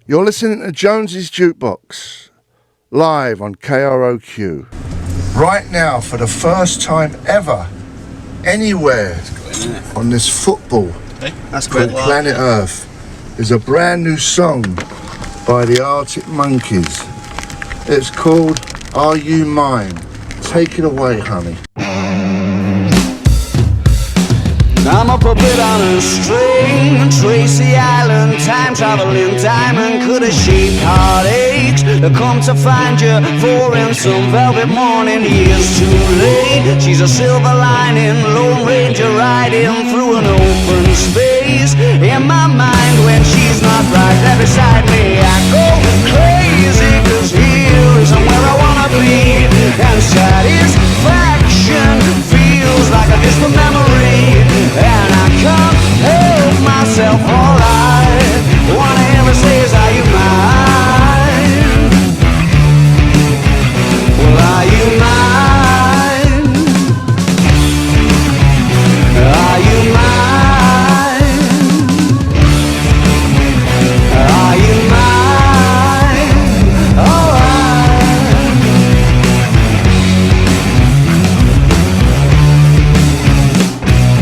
You're listening to Jones's Jukebox, live on KROQ. Right now, for the first time ever, anywhere on this football called Planet Earth, is a brand new song by the Arctic Monkeys. It's called Are You Mine? Take it away, honey. I'm a puppet on a string, Tracy Island, time traveling diamond, could have shaped heartaches, come to find you for in some velvet morning, years too late. She's a silver lining, Lone Ranger riding through an open space. In my mind when she's not right there beside me, I go crazy, cause here isn't where I wanna be, and satisfaction feels like a distant memory. And I can't help myself, all I wanna ever say is, are you mine? Well, are you mine? Are you mine? Are you mine?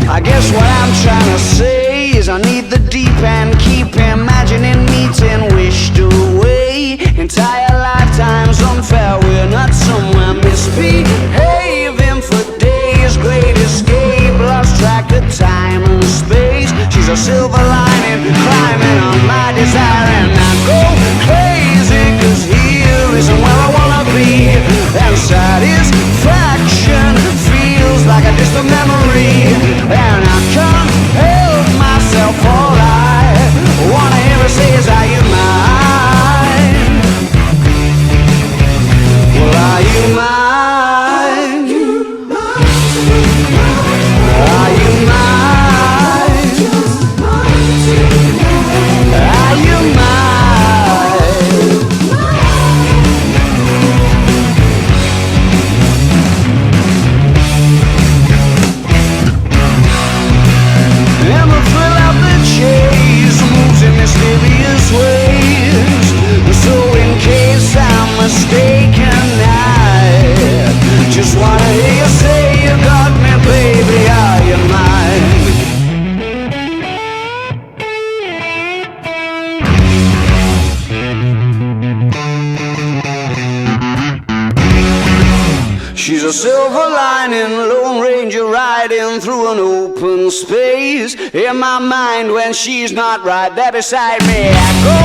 I guess what I'm trying to say is I need the deep end, keep imagining meeting wished away. Entire lifetime's unfair, we're not somewhere misbehaving for days. Great escape, lost track of time and space. She's a silver lining, climbing on my desire, and I go crazy, cause here isn't where I wanna be, and satisfaction feels like a distant memory. And I can't help myself, all I wanna hear her say is, are you mine? Well, are you mine? Are you mine? Are you mine? And the thrill of the chase moves in mysterious ways. So in case I'm mistaken, I just wanna hear you say you got me, baby, are you mine? She's a silver lining, Lone Ranger riding through an open space. In my mind when she's not right there beside me, I go